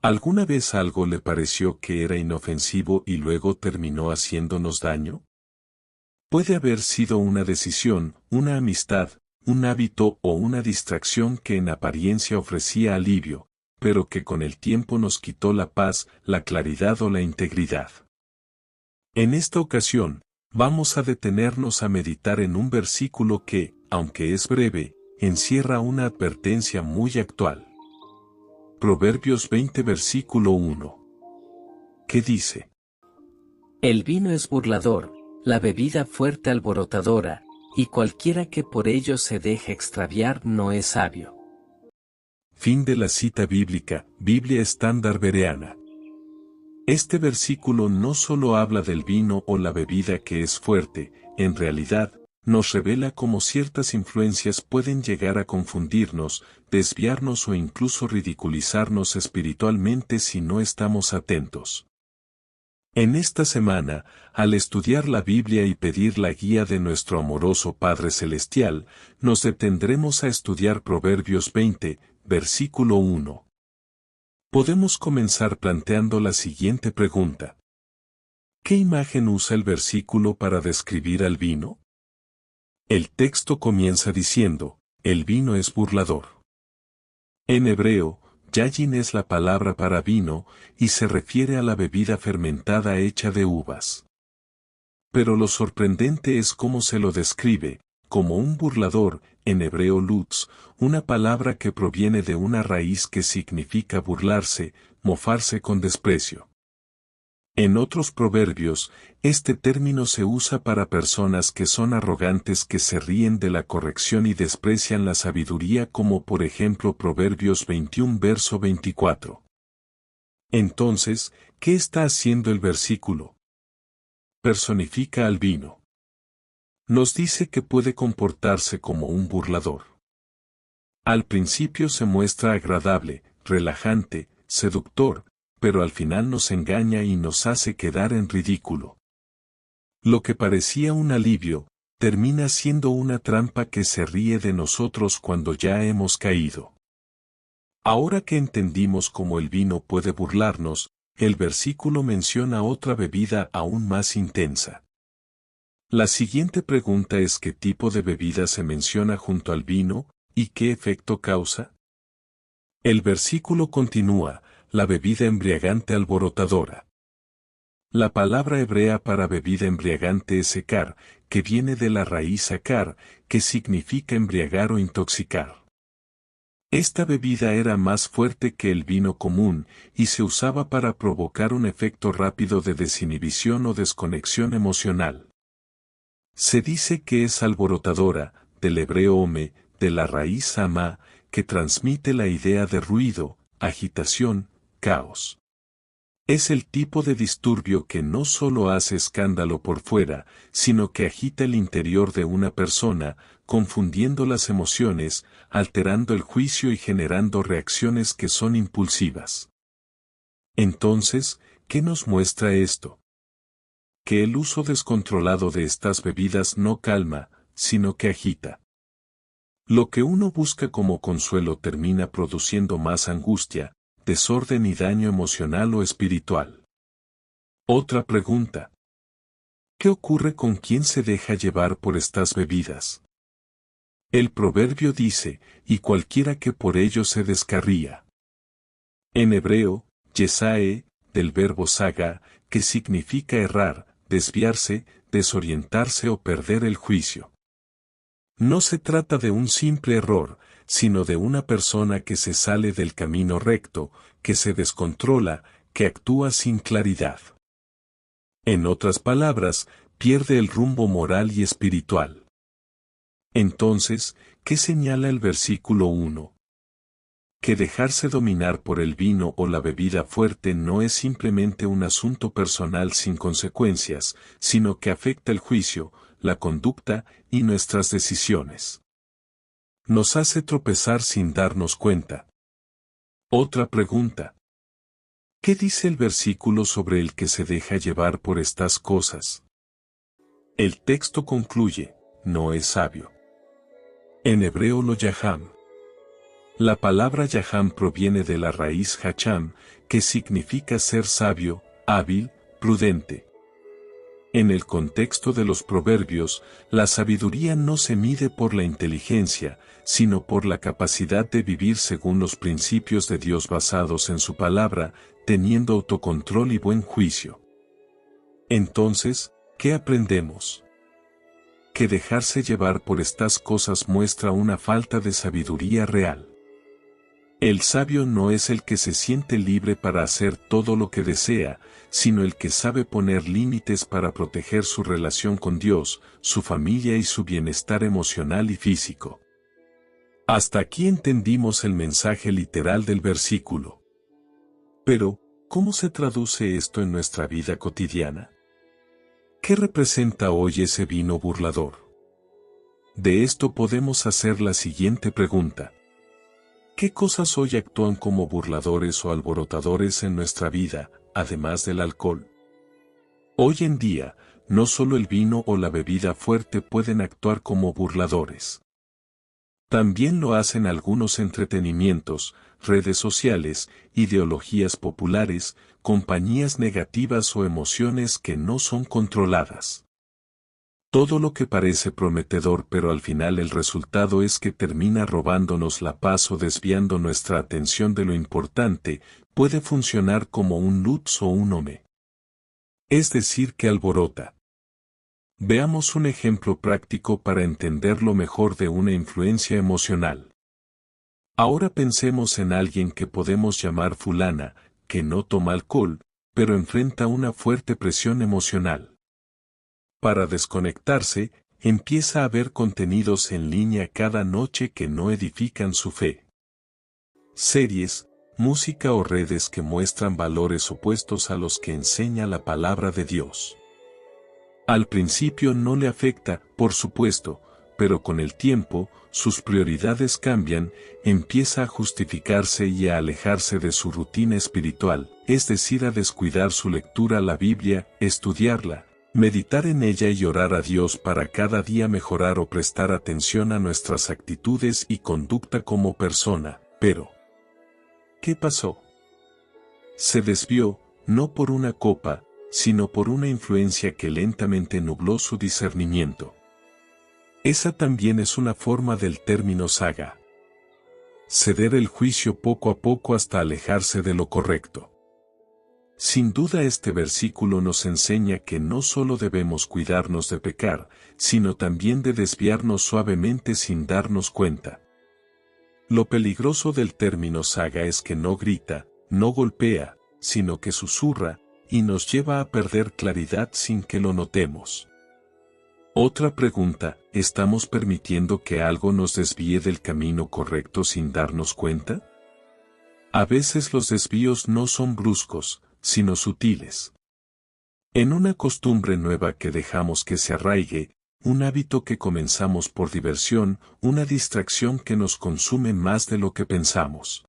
¿Alguna vez algo le pareció que era inofensivo y luego terminó haciéndonos daño? Puede haber sido una decisión, una amistad, un hábito o una distracción que en apariencia ofrecía alivio, pero que con el tiempo nos quitó la paz, la claridad o la integridad. En esta ocasión, vamos a detenernos a meditar en un versículo que, aunque es breve, encierra una advertencia muy actual. Proverbios 20 versículo 1. ¿Qué dice? El vino es burlador, la bebida fuerte alborotadora, y cualquiera que por ello se deje extraviar no es sabio. Fin de la cita bíblica, Biblia Estándar Bereana. Este versículo no solo habla del vino o la bebida que es fuerte, en realidad, nos revela cómo ciertas influencias pueden llegar a confundirnos, desviarnos o incluso ridiculizarnos espiritualmente si no estamos atentos. En esta semana, al estudiar la Biblia y pedir la guía de nuestro amoroso Padre Celestial, nos detendremos a estudiar Proverbios 20, versículo 1. Podemos comenzar planteando la siguiente pregunta. ¿Qué imagen usa el versículo para describir al vino? El texto comienza diciendo, el vino es burlador. En hebreo, yayin es la palabra para vino, y se refiere a la bebida fermentada hecha de uvas. Pero lo sorprendente es cómo se lo describe, como un burlador, en hebreo lutz, una palabra que proviene de una raíz que significa burlarse, mofarse con desprecio. En otros proverbios, este término se usa para personas que son arrogantes que se ríen de la corrección y desprecian la sabiduría como por ejemplo Proverbios 21 verso 24. Entonces, ¿qué está haciendo el versículo? Personifica al vino. Nos dice que puede comportarse como un burlador. Al principio se muestra agradable, relajante, seductor, pero al final nos engaña y nos hace quedar en ridículo. Lo que parecía un alivio, termina siendo una trampa que se ríe de nosotros cuando ya hemos caído. Ahora que entendimos cómo el vino puede burlarnos, el versículo menciona otra bebida aún más intensa. La siguiente pregunta es ¿qué tipo de bebida se menciona junto al vino, y qué efecto causa? El versículo continúa, la bebida embriagante alborotadora. La palabra hebrea para bebida embriagante es sekar, que viene de la raíz sakar, que significa embriagar o intoxicar. Esta bebida era más fuerte que el vino común, y se usaba para provocar un efecto rápido de desinhibición o desconexión emocional. Se dice que es alborotadora, del hebreo ome, de la raíz ama, que transmite la idea de ruido, agitación, caos. Es el tipo de disturbio que no solo hace escándalo por fuera, sino que agita el interior de una persona, confundiendo las emociones, alterando el juicio y generando reacciones que son impulsivas. Entonces, ¿qué nos muestra esto? Que el uso descontrolado de estas bebidas no calma, sino que agita. Lo que uno busca como consuelo termina produciendo más angustia, desorden y daño emocional o espiritual. Otra pregunta. ¿Qué ocurre con quien se deja llevar por estas bebidas? El proverbio dice, y cualquiera que por ello se descarría. En hebreo, yesae, del verbo saga, que significa errar, desviarse, desorientarse o perder el juicio. No se trata de un simple error, sino de una persona que se sale del camino recto, que se descontrola, que actúa sin claridad. En otras palabras, pierde el rumbo moral y espiritual. Entonces, ¿qué señala el versículo 1? Que dejarse dominar por el vino o la bebida fuerte no es simplemente un asunto personal sin consecuencias, sino que afecta el juicio, la conducta y nuestras decisiones. Nos hace tropezar sin darnos cuenta. Otra pregunta. ¿Qué dice el versículo sobre el que se deja llevar por estas cosas? El texto concluye, no es sabio. En hebreo lo yaham. La palabra Yaham proviene de la raíz Hacham, que significa ser sabio, hábil, prudente. En el contexto de los proverbios, la sabiduría no se mide por la inteligencia, sino por la capacidad de vivir según los principios de Dios basados en su palabra, teniendo autocontrol y buen juicio. Entonces, ¿qué aprendemos? Que dejarse llevar por estas cosas muestra una falta de sabiduría real. El sabio no es el que se siente libre para hacer todo lo que desea, sino el que sabe poner límites para proteger su relación con Dios, su familia y su bienestar emocional y físico. Hasta aquí entendimos el mensaje literal del versículo. Pero, ¿cómo se traduce esto en nuestra vida cotidiana? ¿Qué representa hoy ese vino burlador? De esto podemos hacer la siguiente pregunta. ¿Qué cosas hoy actúan como burladores o alborotadores en nuestra vida, además del alcohol? Hoy en día, no solo el vino o la bebida fuerte pueden actuar como burladores. También lo hacen algunos entretenimientos, redes sociales, ideologías populares, compañías negativas o emociones que no son controladas. Todo lo que parece prometedor pero al final el resultado es que termina robándonos la paz o desviando nuestra atención de lo importante, puede funcionar como un lutz o un home. Es decir que alborota. Veamos un ejemplo práctico para entender lo mejor de una influencia emocional. Ahora pensemos en alguien que podemos llamar fulana, que no toma alcohol, pero enfrenta una fuerte presión emocional. Para desconectarse, empieza a ver contenidos en línea cada noche que no edifican su fe. Series, música o redes que muestran valores opuestos a los que enseña la palabra de Dios. Al principio no le afecta, por supuesto, pero con el tiempo, sus prioridades cambian, empieza a justificarse y a alejarse de su rutina espiritual, es decir, a descuidar su lectura a la Biblia, estudiarla, meditar en ella y orar a Dios para cada día mejorar o prestar atención a nuestras actitudes y conducta como persona. Pero, ¿qué pasó? Se desvió, no por una copa, sino por una influencia que lentamente nubló su discernimiento. Esa también es una forma del término saga. Ceder el juicio poco a poco hasta alejarse de lo correcto. Sin duda este versículo nos enseña que no solo debemos cuidarnos de pecar, sino también de desviarnos suavemente sin darnos cuenta. Lo peligroso del término saga es que no grita, no golpea, sino que susurra, y nos lleva a perder claridad sin que lo notemos. Otra pregunta, ¿estamos permitiendo que algo nos desvíe del camino correcto sin darnos cuenta? A veces los desvíos no son bruscos, sino sutiles. En una costumbre nueva que dejamos que se arraigue, un hábito que comenzamos por diversión, una distracción que nos consume más de lo que pensamos.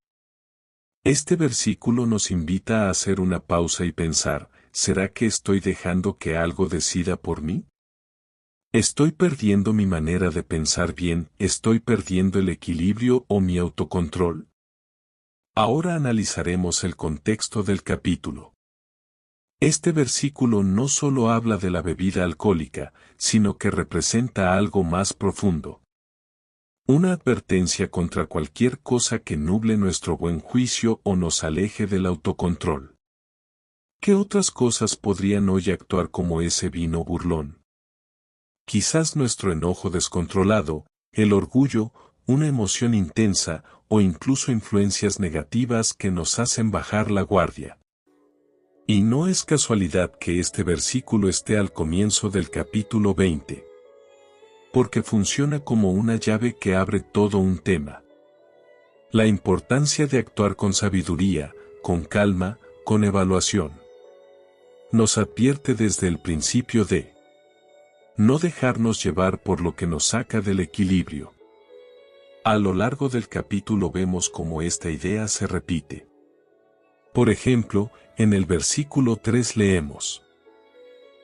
Este versículo nos invita a hacer una pausa y pensar, ¿será que estoy dejando que algo decida por mí? ¿Estoy perdiendo mi manera de pensar bien? ¿Estoy perdiendo el equilibrio o mi autocontrol? Ahora analizaremos el contexto del capítulo. Este versículo no solo habla de la bebida alcohólica, sino que representa algo más profundo. Una advertencia contra cualquier cosa que nuble nuestro buen juicio o nos aleje del autocontrol. ¿Qué otras cosas podrían hoy actuar como ese vino burlón? Quizás nuestro enojo descontrolado, el orgullo, una emoción intensa, o incluso influencias negativas que nos hacen bajar la guardia. Y no es casualidad que este versículo esté al comienzo del capítulo 20. Porque funciona como una llave que abre todo un tema. La importancia de actuar con sabiduría, con calma, con evaluación. Nos advierte desde el principio de no dejarnos llevar por lo que nos saca del equilibrio. A lo largo del capítulo vemos cómo esta idea se repite. Por ejemplo, en el versículo 3 leemos: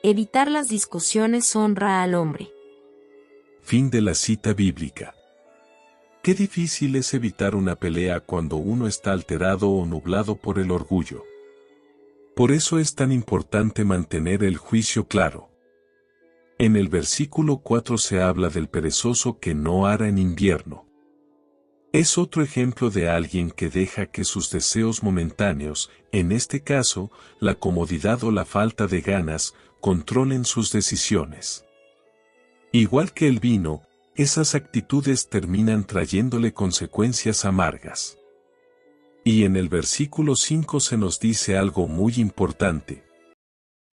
Evitar las discusiones honra al hombre. Fin de la cita bíblica. Qué difícil es evitar una pelea cuando uno está alterado o nublado por el orgullo. Por eso es tan importante mantener el juicio claro. En el versículo 4 se habla del perezoso que no ara en invierno. Es otro ejemplo de alguien que deja que sus deseos momentáneos, en este caso, la comodidad o la falta de ganas, controlen sus decisiones. Igual que el vino, esas actitudes terminan trayéndole consecuencias amargas. Y en el versículo 5 se nos dice algo muy importante.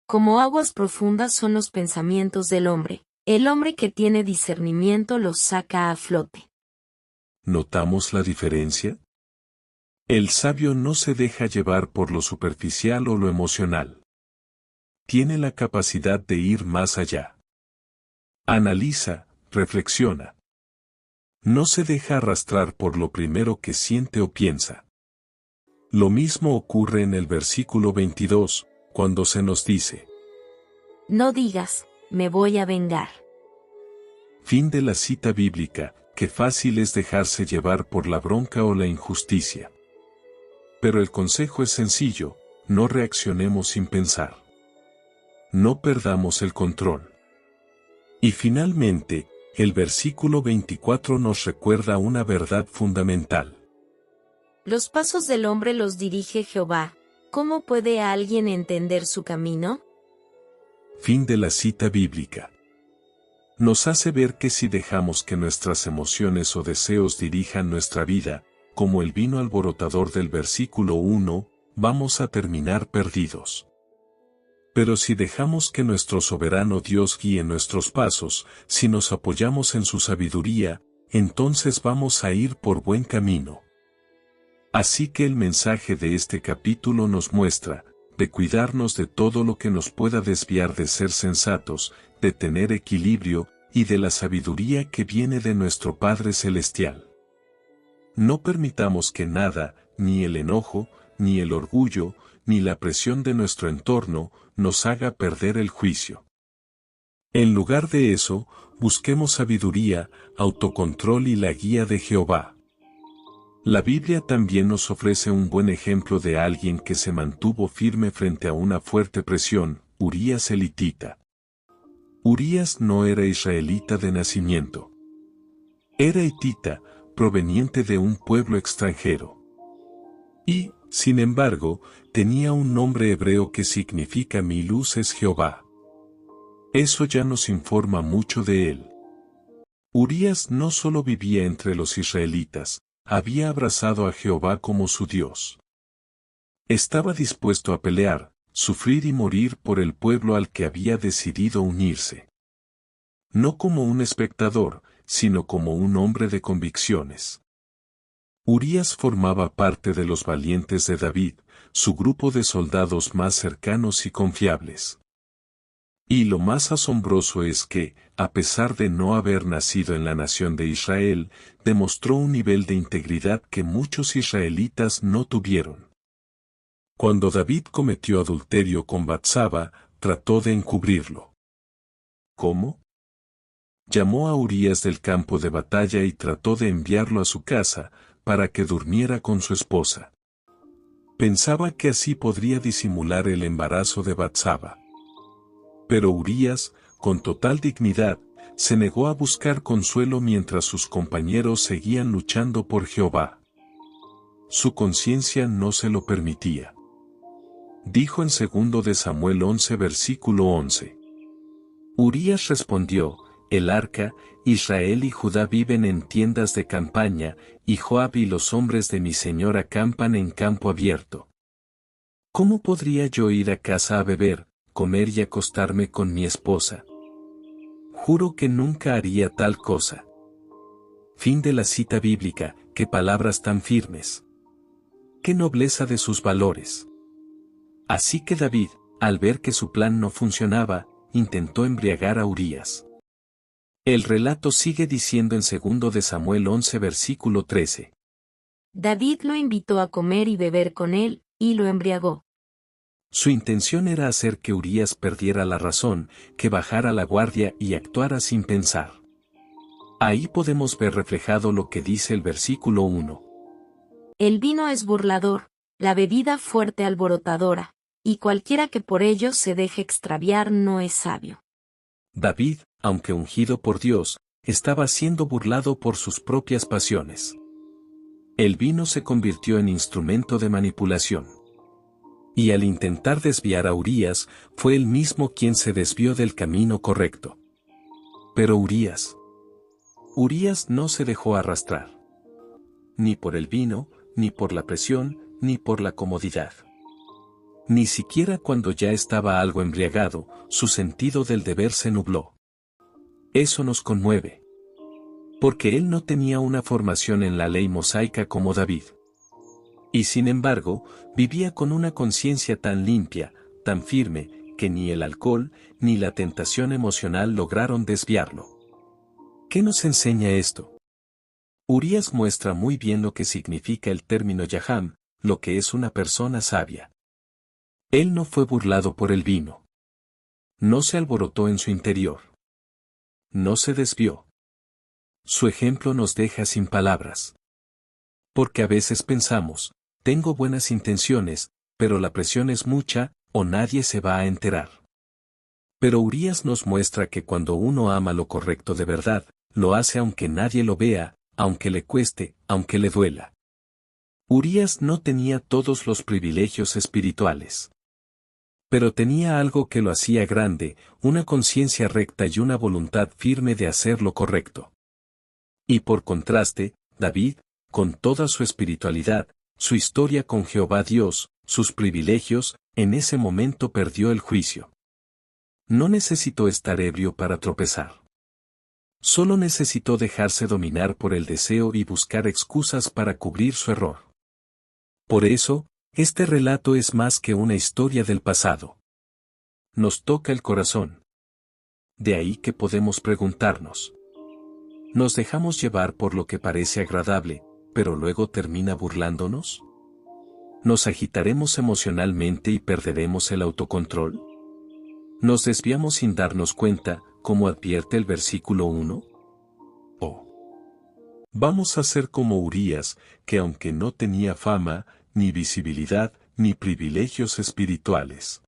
Como aguas profundas son los pensamientos del hombre. El hombre que tiene discernimiento los saca a flote. ¿Notamos la diferencia? El sabio no se deja llevar por lo superficial o lo emocional. Tiene la capacidad de ir más allá. Analiza, reflexiona. No se deja arrastrar por lo primero que siente o piensa. Lo mismo ocurre en el versículo 22, cuando se nos dice: No digas, me voy a vengar. Fin de la cita bíblica. Qué fácil es dejarse llevar por la bronca o la injusticia. Pero el consejo es sencillo: no reaccionemos sin pensar. No perdamos el control. Y finalmente, el versículo 24 nos recuerda una verdad fundamental. Los pasos del hombre los dirige Jehová. ¿Cómo puede alguien entender su camino? Fin de la cita bíblica. Nos hace ver que si dejamos que nuestras emociones o deseos dirijan nuestra vida, como el vino alborotador del versículo 1, vamos a terminar perdidos. Pero si dejamos que nuestro soberano Dios guíe nuestros pasos, si nos apoyamos en su sabiduría, entonces vamos a ir por buen camino. Así que el mensaje de este capítulo nos muestra, de cuidarnos de todo lo que nos pueda desviar de ser sensatos, de tener equilibrio, y de la sabiduría que viene de nuestro Padre Celestial. No permitamos que nada, ni el enojo, ni el orgullo, ni la presión de nuestro entorno, nos haga perder el juicio. En lugar de eso, busquemos sabiduría, autocontrol y la guía de Jehová. La Biblia también nos ofrece un buen ejemplo de alguien que se mantuvo firme frente a una fuerte presión: Urías el hitita. Urías no era israelita de nacimiento. Era hitita, proveniente de un pueblo extranjero. Y, sin embargo, tenía un nombre hebreo que significa mi luz es Jehová. Eso ya nos informa mucho de él. Urías no solo vivía entre los israelitas, había abrazado a Jehová como su Dios. Estaba dispuesto a pelear, sufrir y morir por el pueblo al que había decidido unirse. No como un espectador, sino como un hombre de convicciones. Urías formaba parte de los valientes de David, su grupo de soldados más cercanos y confiables. Y lo más asombroso es que, a pesar de no haber nacido en la nación de Israel, demostró un nivel de integridad que muchos israelitas no tuvieron. Cuando David cometió adulterio con Batsaba, trató de encubrirlo. ¿Cómo? Llamó a Urías del campo de batalla y trató de enviarlo a su casa, para que durmiera con su esposa. Pensaba que así podría disimular el embarazo de Batsaba. Pero Urías, con total dignidad, se negó a buscar consuelo mientras sus compañeros seguían luchando por Jehová. Su conciencia no se lo permitía. Dijo en 2 de Samuel 11 versículo 11. Urías respondió: el arca, Israel y Judá viven en tiendas de campaña, y Joab y los hombres de mi señor acampan en campo abierto. ¿Cómo podría yo ir a casa a beber, comer y acostarme con mi esposa? Juro que nunca haría tal cosa. Fin de la cita bíblica. Qué palabras tan firmes. Qué nobleza de sus valores. Así que David, al ver que su plan no funcionaba, intentó embriagar a Urías. El relato sigue diciendo en 2 de Samuel 11 versículo 13. David lo invitó a comer y beber con él, y lo embriagó. Su intención era hacer que Urías perdiera la razón, que bajara la guardia y actuara sin pensar. Ahí podemos ver reflejado lo que dice el versículo 1. El vino es burlador, la bebida fuerte alborotadora, y cualquiera que por ello se deje extraviar no es sabio. David, aunque ungido por Dios, estaba siendo burlado por sus propias pasiones. El vino se convirtió en instrumento de manipulación. Y al intentar desviar a Urías, fue él mismo quien se desvió del camino correcto. Pero Urías no se dejó arrastrar. Ni por el vino, ni por la presión, ni por la comodidad. Ni siquiera cuando ya estaba algo embriagado, su sentido del deber se nubló. Eso nos conmueve. Porque él no tenía una formación en la ley mosaica como David. Y sin embargo, vivía con una conciencia tan limpia, tan firme, que ni el alcohol, ni la tentación emocional lograron desviarlo. ¿Qué nos enseña esto? Urías muestra muy bien lo que significa el término yaham, lo que es una persona sabia. Él no fue burlado por el vino. No se alborotó en su interior. No se desvió. Su ejemplo nos deja sin palabras. Porque a veces pensamos, tengo buenas intenciones, pero la presión es mucha, o nadie se va a enterar. Pero Urías nos muestra que cuando uno ama lo correcto de verdad, lo hace aunque nadie lo vea, aunque le cueste, aunque le duela. Urías no tenía todos los privilegios espirituales. Pero tenía algo que lo hacía grande, una conciencia recta y una voluntad firme de hacer lo correcto. Y por contraste, David, con toda su espiritualidad, su historia con Jehová Dios, sus privilegios, en ese momento perdió el juicio. No necesitó estar ebrio para tropezar. Solo necesitó dejarse dominar por el deseo y buscar excusas para cubrir su error. Por eso, este relato es más que una historia del pasado. Nos toca el corazón. De ahí que podemos preguntarnos. ¿Nos dejamos llevar por lo que parece agradable, pero luego termina burlándonos? ¿Nos agitaremos emocionalmente y perderemos el autocontrol? ¿Nos desviamos sin darnos cuenta, como advierte el versículo 1? Vamos a ser como Urías, que aunque no tenía fama, ni visibilidad, ni privilegios espirituales,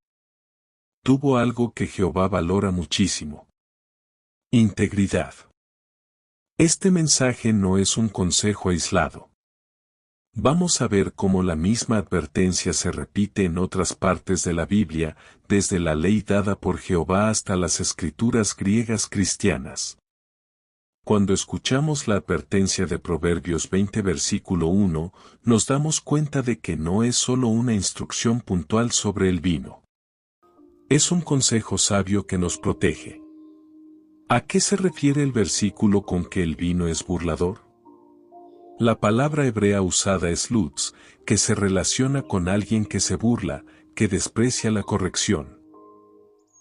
tuvo algo que Jehová valora muchísimo: integridad. Este mensaje no es un consejo aislado. Vamos a ver cómo la misma advertencia se repite en otras partes de la Biblia, desde la ley dada por Jehová hasta las escrituras griegas cristianas. Cuando escuchamos la advertencia de Proverbios 20 versículo 1, nos damos cuenta de que no es solo una instrucción puntual sobre el vino. Es un consejo sabio que nos protege. ¿A qué se refiere el versículo con que el vino es burlador? La palabra hebrea usada es lutz, que se relaciona con alguien que se burla, que desprecia la corrección.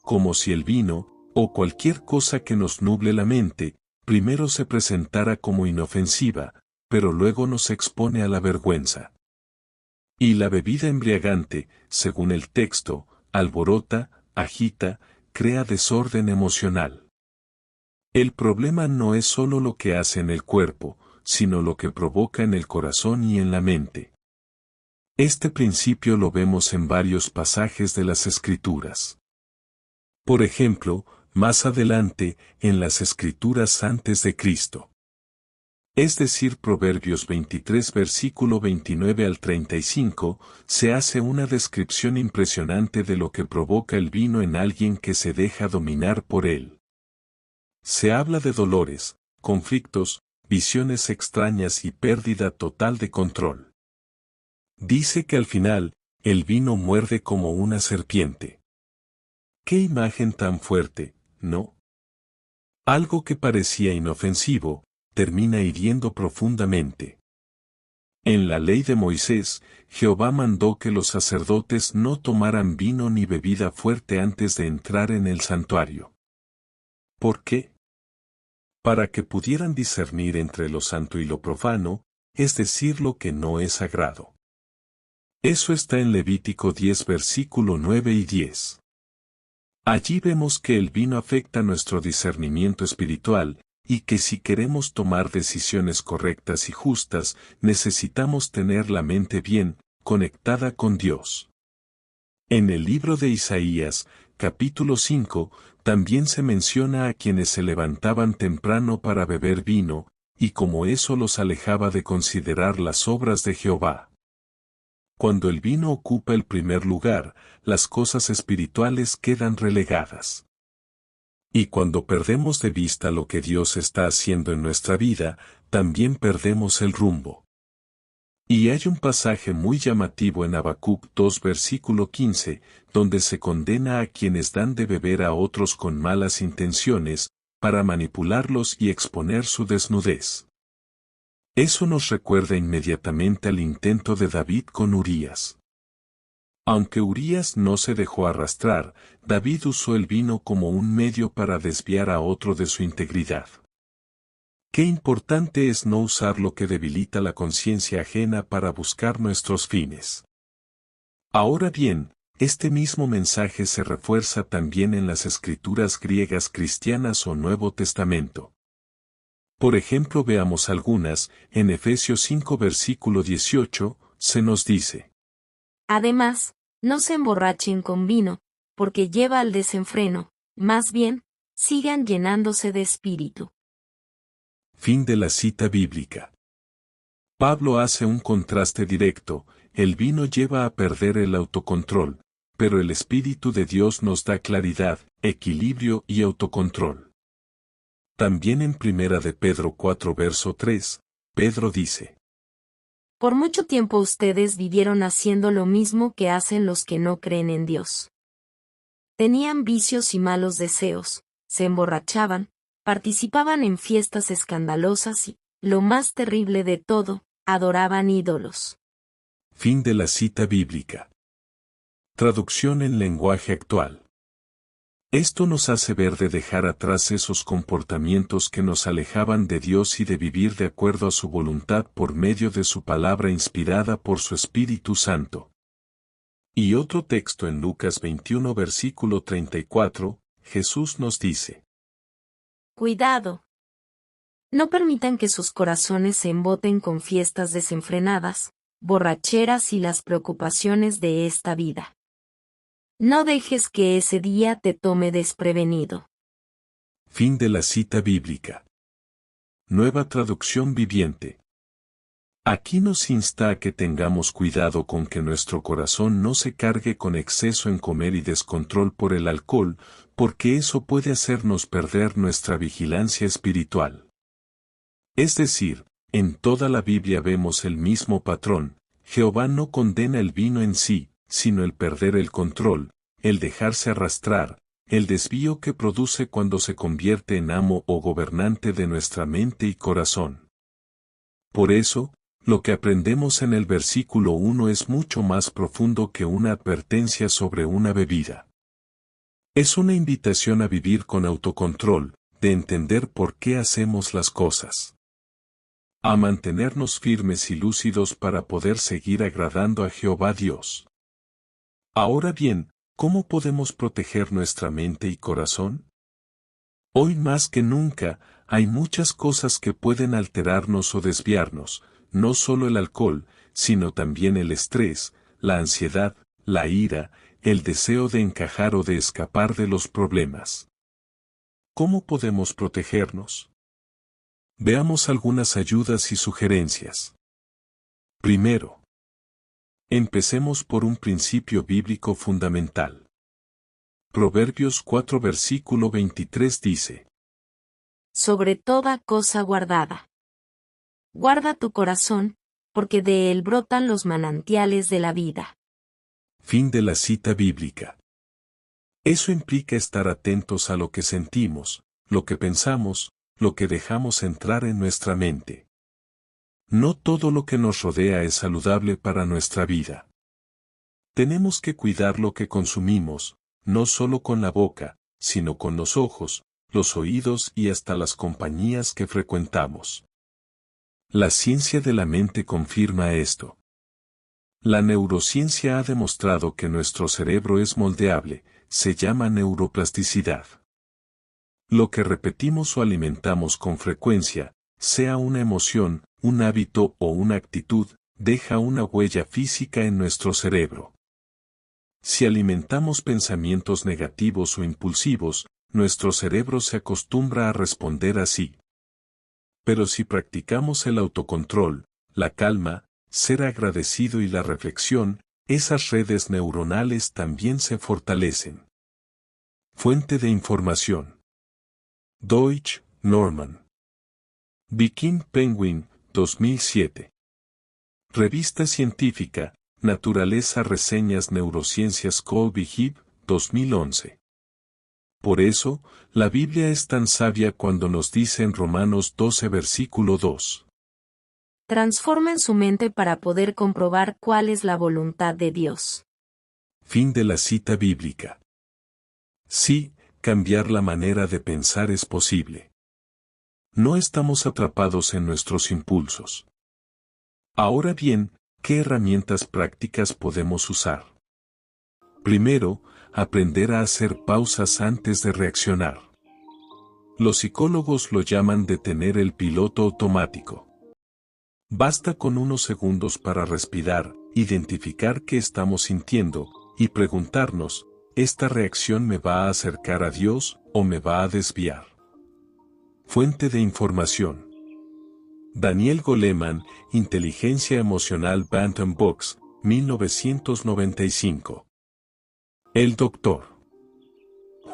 Como si el vino, o cualquier cosa que nos nuble la mente, primero se presentara como inofensiva, pero luego nos expone a la vergüenza. Y la bebida embriagante, según el texto, alborota, agita, crea desorden emocional. El problema no es solo lo que hace en el cuerpo, sino lo que provoca en el corazón y en la mente. Este principio lo vemos en varios pasajes de las Escrituras. Por ejemplo, más adelante, en las Escrituras antes de Cristo. Es decir, Proverbios 23 versículo 29 al 35, se hace una descripción impresionante de lo que provoca el vino en alguien que se deja dominar por él. Se habla de dolores, conflictos, visiones extrañas y pérdida total de control. Dice que al final, el vino muerde como una serpiente. ¡Qué imagen tan fuerte, ¿no? Algo que parecía inofensivo, termina hiriendo profundamente. En la ley de Moisés, Jehová mandó que los sacerdotes no tomaran vino ni bebida fuerte antes de entrar en el santuario. ¿Por qué? Para que pudieran discernir entre lo santo y lo profano, es decir, lo que no es sagrado. Eso está en Levítico 10 versículo 9 y 10. Allí vemos que el vino afecta nuestro discernimiento espiritual, y que si queremos tomar decisiones correctas y justas, necesitamos tener la mente bien conectada con Dios. En el libro de Isaías, capítulo 5, también se menciona a quienes se levantaban temprano para beber vino, y como eso los alejaba de considerar las obras de Jehová. Cuando el vino ocupa el primer lugar, las cosas espirituales quedan relegadas. Y cuando perdemos de vista lo que Dios está haciendo en nuestra vida, también perdemos el rumbo. Y hay un pasaje muy llamativo en Habacuc 2 versículo 15, donde se condena a quienes dan de beber a otros con malas intenciones, para manipularlos y exponer su desnudez. Eso nos recuerda inmediatamente al intento de David con Urías. Aunque Urías no se dejó arrastrar, David usó el vino como un medio para desviar a otro de su integridad. Qué importante es no usar lo que debilita la conciencia ajena para buscar nuestros fines. Ahora bien, este mismo mensaje se refuerza también en las escrituras griegas cristianas o Nuevo Testamento. Por ejemplo, veamos algunas. En Efesios 5 versículo 18, se nos dice: Además, no se emborrachen con vino, porque lleva al desenfreno, más bien, sigan llenándose de espíritu. Fin de la cita bíblica. Pablo hace un contraste directo: el vino lleva a perder el autocontrol, pero el Espíritu de Dios nos da claridad, equilibrio y autocontrol. También en 1 de Pedro 4 verso 3, Pedro dice: Por mucho tiempo ustedes vivieron haciendo lo mismo que hacen los que no creen en Dios. Tenían vicios y malos deseos, se emborrachaban, participaban en fiestas escandalosas y, lo más terrible de todo, adoraban ídolos. Fin de la cita bíblica. Traducción en lenguaje actual. Esto nos hace ver de dejar atrás esos comportamientos que nos alejaban de Dios y de vivir de acuerdo a su voluntad por medio de su palabra inspirada por su Espíritu Santo. Y otro texto en Lucas 21 versículo 34, Jesús nos dice: Cuidado. No permitan que sus corazones se emboten con fiestas desenfrenadas, borracheras y las preocupaciones de esta vida. No dejes que ese día te tome desprevenido. Fin de la cita bíblica. Nueva traducción viviente. Aquí nos insta a que tengamos cuidado con que nuestro corazón no se cargue con exceso en comer y descontrol por el alcohol, porque eso puede hacernos perder nuestra vigilancia espiritual. Es decir, en toda la Biblia vemos el mismo patrón: Jehová no condena el vino en sí, sino el perder el control, el dejarse arrastrar, el desvío que produce cuando se convierte en amo o gobernante de nuestra mente y corazón. Por eso, lo que aprendemos en el versículo 1 es mucho más profundo que una advertencia sobre una bebida. Es una invitación a vivir con autocontrol, de entender por qué hacemos las cosas. A mantenernos firmes y lúcidos para poder seguir agradando a Jehová Dios. Ahora bien, ¿cómo podemos proteger nuestra mente y corazón? Hoy más que nunca, hay muchas cosas que pueden alterarnos o desviarnos, no solo el alcohol, sino también el estrés, la ansiedad, la ira, el deseo de encajar o de escapar de los problemas. ¿Cómo podemos protegernos? Veamos algunas ayudas y sugerencias. Primero, empecemos por un principio bíblico fundamental. Proverbios 4 versículo 23 dice: Sobre toda cosa guardada. Guarda tu corazón, porque de él brotan los manantiales de la vida. Fin de la cita bíblica. Eso implica estar atentos a lo que sentimos, lo que pensamos, lo que dejamos entrar en nuestra mente. No todo lo que nos rodea es saludable para nuestra vida. Tenemos que cuidar lo que consumimos, no solo con la boca, sino con los ojos, los oídos y hasta las compañías que frecuentamos. La ciencia de la mente confirma esto. La neurociencia ha demostrado que nuestro cerebro es moldeable, se llama neuroplasticidad. Lo que repetimos o alimentamos con frecuencia, sea una emoción, un hábito o una actitud, deja una huella física en nuestro cerebro. Si alimentamos pensamientos negativos o impulsivos, nuestro cerebro se acostumbra a responder así. Pero si practicamos el autocontrol, la calma, ser agradecido y la reflexión, esas redes neuronales también se fortalecen. Fuente de información. Deutsch, Norman. Viking Penguin, 2007. Revista científica, Naturaleza Reseñas Neurociencias Colby Hib, 2011. Por eso, la Biblia es tan sabia cuando nos dice en Romanos 12 versículo 2. Transformen su mente para poder comprobar cuál es la voluntad de Dios. Fin de la cita bíblica. Sí, cambiar la manera de pensar es posible. No estamos atrapados en nuestros impulsos. Ahora bien, ¿qué herramientas prácticas podemos usar? Primero, aprender a hacer pausas antes de reaccionar. Los psicólogos lo llaman detener el piloto automático. Basta con unos segundos para respirar, identificar qué estamos sintiendo, y preguntarnos, ¿esta reacción me va a acercar a Dios o me va a desviar? Fuente de información. Daniel Goleman, Inteligencia Emocional Bantam Books, 1995. El Dr.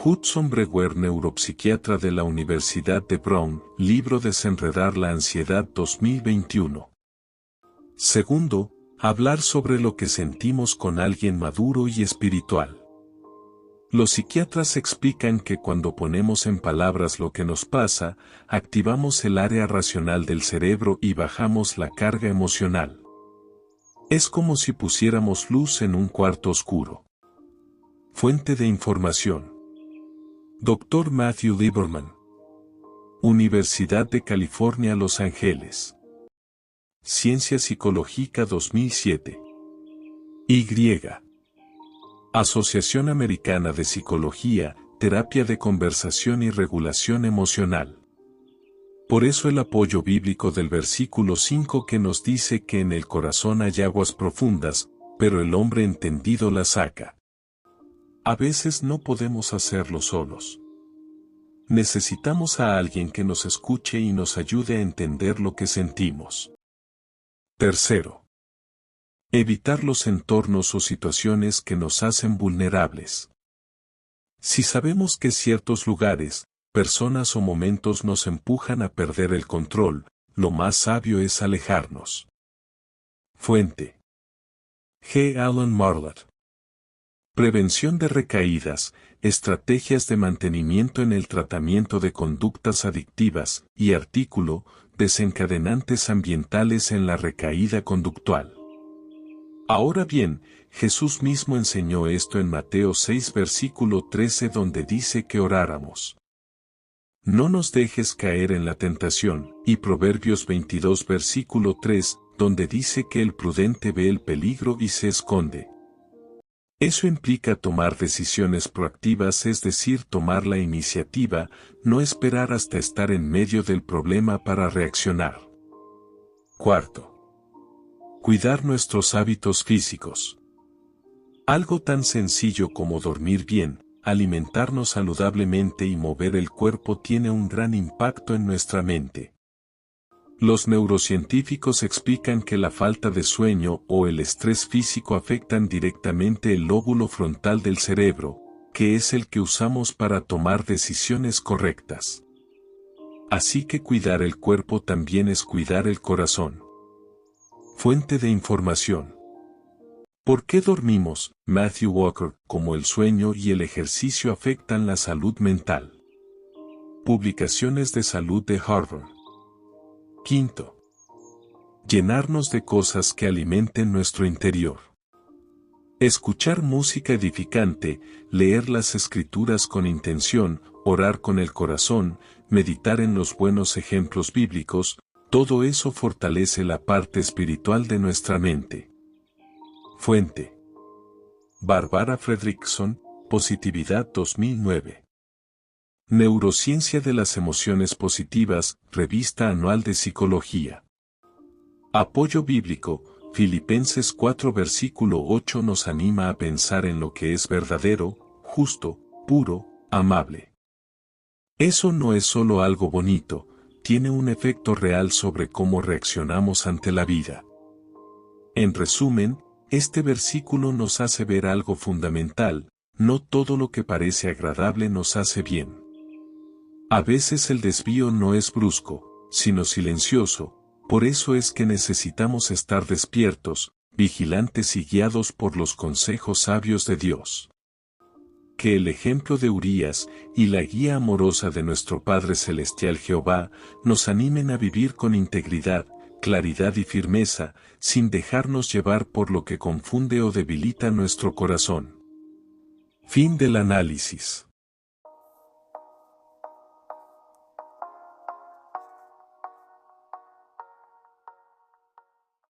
Hudson Brewer, neuropsiquiatra de la Universidad de Brown, libro Desenredar la Ansiedad 2021. Segundo, hablar sobre lo que sentimos con alguien maduro y espiritual. Los psiquiatras explican que cuando ponemos en palabras lo que nos pasa, activamos el área racional del cerebro y bajamos la carga emocional. Es como si pusiéramos luz en un cuarto oscuro. Fuente de información. Dr. Matthew Lieberman. Universidad de California, Los Ángeles. Ciencia Psicológica 2007. Y. Asociación Americana de Psicología, Terapia de Conversación y Regulación Emocional. Por eso el apoyo bíblico del versículo 5 que nos dice que en el corazón hay aguas profundas, pero el hombre entendido las saca. A veces no podemos hacerlo solos. Necesitamos a alguien que nos escuche y nos ayude a entender lo que sentimos. Tercero. Evitar los entornos o situaciones que nos hacen vulnerables. Si sabemos que ciertos lugares, personas o momentos nos empujan a perder el control, lo más sabio es alejarnos. Fuente. G. Alan Marlatt. Prevención de recaídas, estrategias de mantenimiento en el tratamiento de conductas adictivas, y artículo, desencadenantes ambientales en la recaída conductual. Ahora bien, Jesús mismo enseñó esto en Mateo 6 versículo 13 donde dice que oráramos. No nos dejes caer en la tentación, y Proverbios 22 versículo 3, donde dice que el prudente ve el peligro y se esconde. Eso implica tomar decisiones proactivas, es decir, tomar la iniciativa, no esperar hasta estar en medio del problema para reaccionar. Cuarto. Cuidar nuestros hábitos físicos. Algo tan sencillo como dormir bien, alimentarnos saludablemente y mover el cuerpo tiene un gran impacto en nuestra mente. Los neurocientíficos explican que la falta de sueño o el estrés físico afectan directamente el lóbulo frontal del cerebro, que es el que usamos para tomar decisiones correctas. Así que cuidar el cuerpo también es cuidar el corazón. Fuente de información. ¿Por qué dormimos? Matthew Walker, como el sueño y el ejercicio afectan la salud mental. Publicaciones de salud de Harvard. Quinto. Llenarnos de cosas que alimenten nuestro interior. Escuchar música edificante, leer las escrituras con intención, orar con el corazón, meditar en los buenos ejemplos bíblicos, todo eso fortalece la parte espiritual de nuestra mente. Fuente. Barbara Fredrickson, Positividad 2009. Neurociencia de las emociones positivas, Revista Anual de Psicología. Apoyo bíblico, Filipenses 4 versículo 8 nos anima a pensar en lo que es verdadero, justo, puro, amable. Eso no es solo algo bonito, tiene un efecto real sobre cómo reaccionamos ante la vida. En resumen, este versículo nos hace ver algo fundamental: no todo lo que parece agradable nos hace bien. A veces el desvío no es brusco, sino silencioso, por eso es que necesitamos estar despiertos, vigilantes y guiados por los consejos sabios de Dios. Que el ejemplo de Urías y la guía amorosa de nuestro Padre Celestial Jehová nos animen a vivir con integridad, claridad y firmeza, sin dejarnos llevar por lo que confunde o debilita nuestro corazón. Fin del análisis.